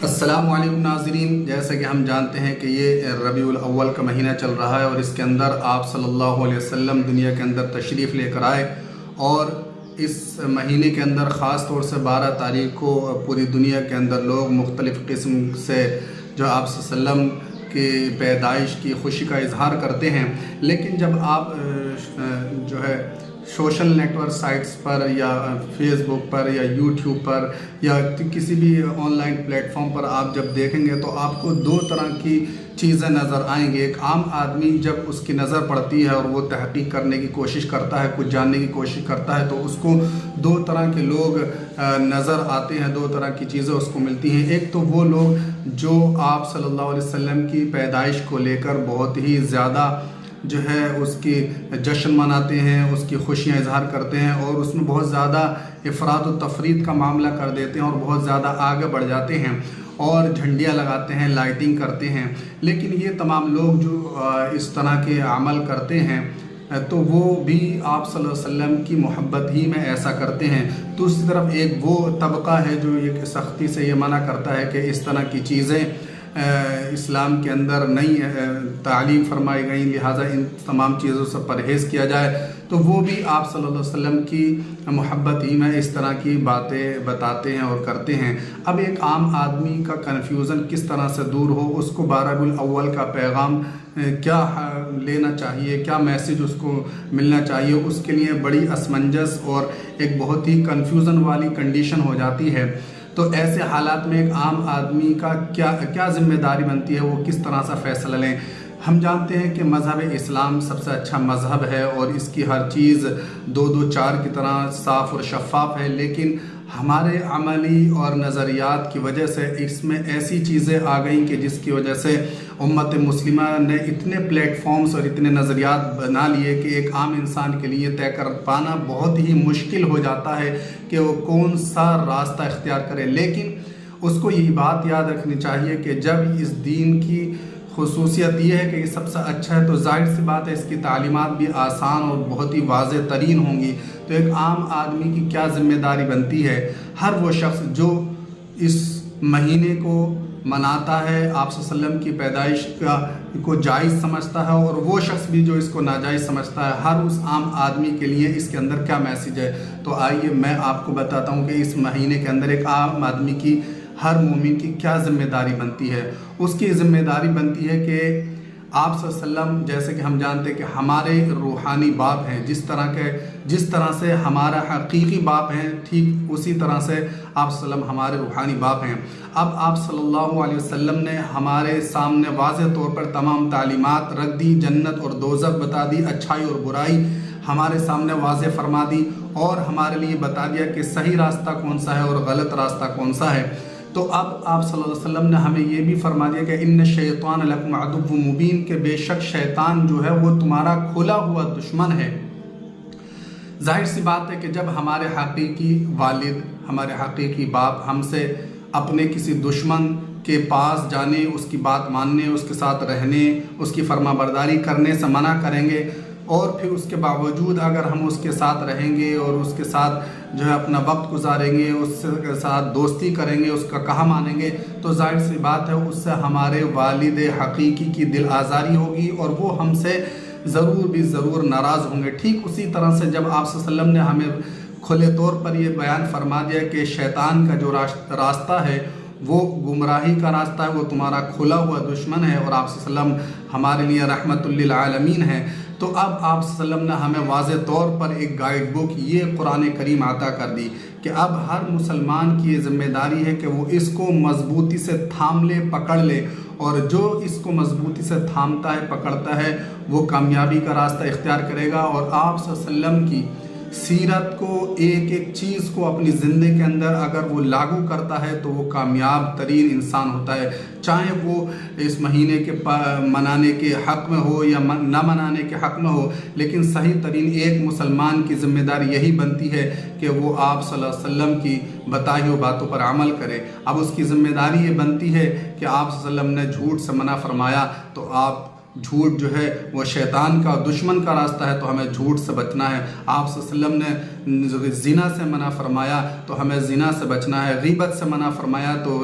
السلام علیکم ناظرین، جیسا کہ ہم جانتے ہیں کہ یہ ربیع الاول کا مہینہ چل رہا ہے اور اس کے اندر آپ صلی اللہ علیہ وسلم دنیا کے اندر تشریف لے کر آئے، اور اس مہینے کے اندر خاص طور سے 12 تاریخ کو پوری دنیا کے اندر لوگ مختلف قسم سے جو آپ صلی اللہ علیہ وسلم کی پیدائش کی خوشی کا اظہار کرتے ہیں۔ لیکن جب آپ جو ہے سوشل نیٹ ورک سائٹس پر یا فیس بک پر یا یوٹیوب پر یا کسی بھی آن لائن پلیٹ فارم پر آپ جب دیکھیں گے تو آپ کو دو طرح کی چیزیں نظر آئیں گے۔ ایک عام آدمی جب اس کی نظر پڑتی ہے اور وہ تحقیق کرنے کی کوشش کرتا ہے، کچھ جاننے کی کوشش کرتا ہے، تو اس کو دو طرح کے لوگ نظر آتے ہیں، دو طرح کی چیزیں اس کو ملتی ہیں۔ ایک تو وہ لوگ جو آپ صلی اللہ علیہ وسلم کی پیدائش کو لے کر بہت ہی زیادہ جو ہے اس کی جشن مناتے ہیں، اس کی خوشیاں اظہار کرتے ہیں اور اس میں بہت زیادہ افراط و تفریط کا معاملہ کر دیتے ہیں اور بہت زیادہ آگے بڑھ جاتے ہیں اور جھنڈیاں لگاتے ہیں، لائٹنگ کرتے ہیں۔ لیکن یہ تمام لوگ جو اس طرح کے عمل کرتے ہیں تو وہ بھی آپ صلی اللہ علیہ وسلم کی محبت ہی میں ایسا کرتے ہیں۔ دوسری طرف ایک وہ طبقہ ہے جو یہ سختی سے یہ منع کرتا ہے کہ اس طرح کی چیزیں اسلام کے اندر نہیں تعلیم فرمائی گئی، لہٰذا ان تمام چیزوں سے پرہیز کیا جائے، تو وہ بھی آپ صلی اللہ علیہ وسلم کی محبت ہی میں اس طرح کی باتیں بتاتے ہیں اور کرتے ہیں۔ اب ایک عام آدمی کا کنفیوژن کس طرح سے دور ہو، اس کو ربیع الاول کا پیغام کیا لینا چاہیے، کیا میسج اس کو ملنا چاہیے، اس کے لیے بڑی اسمنجس اور ایک بہت ہی کنفیوژن والی کنڈیشن ہو جاتی ہے۔ تو ایسے حالات میں ایک عام آدمی کا کیا ذمہ داری بنتی ہے، وہ کس طرح سے فیصلہ لیں۔ ہم جانتے ہیں کہ مذہب اسلام سب سے اچھا مذہب ہے اور اس کی ہر چیز دو چار کی طرح صاف اور شفاف ہے، لیکن ہمارے عملی اور نظریات کی وجہ سے اس میں ایسی چیزیں آ گئیں کہ جس کی وجہ سے امت مسلمہ نے اتنے پلیٹ فارمز اور اتنے نظریات بنا لیے کہ ایک عام انسان کے لیے طے کر پانا بہت ہی مشکل ہو جاتا ہے کہ وہ کون سا راستہ اختیار کرے۔ لیکن اس کو یہ بات یاد رکھنی چاہیے کہ جب اس دین کی خصوصیت یہ ہے کہ یہ سب سے اچھا ہے تو ظاہر سی بات ہے اس کی تعلیمات بھی آسان اور بہت ہی واضح ترین ہوں گی۔ تو ایک عام آدمی کی کیا ذمہ داری بنتی ہے، ہر وہ شخص جو اس مہینے کو مناتا ہے، آپ صلی اللہ علیہ وسلم کی پیدائش کو جائز سمجھتا ہے، اور وہ شخص بھی جو اس کو ناجائز سمجھتا ہے، ہر اس عام آدمی کے لیے اس کے اندر کیا میسیج ہے۔ تو آئیے میں آپ کو بتاتا ہوں کہ اس مہینے کے اندر ایک عام آدمی کی، ہر مومن کی کیا ذمہ داری بنتی ہے۔ اس کی ذمہ داری بنتی ہے کہ آپ صلی اللہ علیہ وسلم، جیسے کہ ہم جانتے ہیں کہ ہمارے روحانی باپ ہیں، جس طرح سے ہمارا حقیقی باپ ہیں، ٹھیک اسی طرح سے آپ صلی اللہ علیہ وسلم ہمارے روحانی باپ ہیں۔ اب آپ صلی اللہ علیہ وسلم نے ہمارے سامنے واضح طور پر تمام تعلیمات رکھ دی، جنت اور دوزخ بتا دی، اچھائی اور برائی ہمارے سامنے واضح فرما دی اور ہمارے لیے بتا دیا کہ صحیح راستہ کون سا ہے اور غلط راستہ کون سا ہے۔ تو اب آپ صلی اللہ علیہ وسلم نے ہمیں یہ بھی فرما دیا کہ ان الشیطان لکم عدو مبین، کہ بے شک شیطان جو ہے وہ تمہارا کھلا ہوا دشمن ہے۔ ظاہر سی بات ہے کہ جب ہمارے حقیقی والد، ہمارے حقیقی باپ ہم سے اپنے کسی دشمن کے پاس جانے، اس کی بات ماننے، اس کے ساتھ رہنے، اس کی فرما برداری کرنے سے منع کریں گے، اور پھر اس کے باوجود اگر ہم اس کے ساتھ رہیں گے اور اس کے ساتھ جو ہے اپنا وقت گزاریں گے، اس کے ساتھ دوستی کریں گے، اس کا کہا مانیں گے، تو ظاہر سی بات ہے اس سے ہمارے والد حقیقی کی دل آزاری ہوگی اور وہ ہم سے ضرور بھی ضرور ناراض ہوں گے۔ ٹھیک اسی طرح سے جب آپ صلی اللہ علیہ وسلم نے ہمیں کھلے طور پر یہ بیان فرما دیا کہ شیطان کا جو راستہ ہے وہ گمراہی کا راستہ ہے، وہ تمہارا کھلا ہوا دشمن ہے، اور آپ صلی اللہ علیہ وسلم ہمارے لیے رحمت للعالمین ہے، تو اب آپ صلی اللہ علیہ وسلم نے ہمیں واضح طور پر ایک گائیڈ بک یہ قرآن کریم عطا کر دی کہ اب ہر مسلمان کی یہ ذمہ داری ہے کہ وہ اس کو مضبوطی سے تھام لے، پکڑ لے، اور جو اس کو مضبوطی سے تھامتا ہے، پکڑتا ہے، وہ کامیابی کا راستہ اختیار کرے گا، اور آپ صلی اللہ علیہ وسلم کی سیرت کو، ایک ایک چیز کو اپنی زندگی کے اندر اگر وہ لاگو کرتا ہے تو وہ کامیاب ترین انسان ہوتا ہے، چاہے وہ اس مہینے کے منانے کے حق میں ہو یا نہ منانے کے حق میں ہو۔ لیکن صحیح ترین ایک مسلمان کی ذمہ داری یہی بنتی ہے کہ وہ آپ صلی اللہ علیہ وسلم کی بتائی ہوئی باتوں پر عمل کرے۔ اب اس کی ذمہ داری یہ بنتی ہے کہ آپ صلی اللہ علیہ وسلم نے جھوٹ سے منع فرمایا تو آپ جھوٹ جو ہے وہ شیطان کا دشمن کا راستہ ہے، تو ہمیں جھوٹ سے بچنا ہے۔ آپ صلی اللہ علیہ وسلم نے زنا سے منع فرمایا تو ہمیں زنا سے بچنا ہے، غیبت سے منع فرمایا تو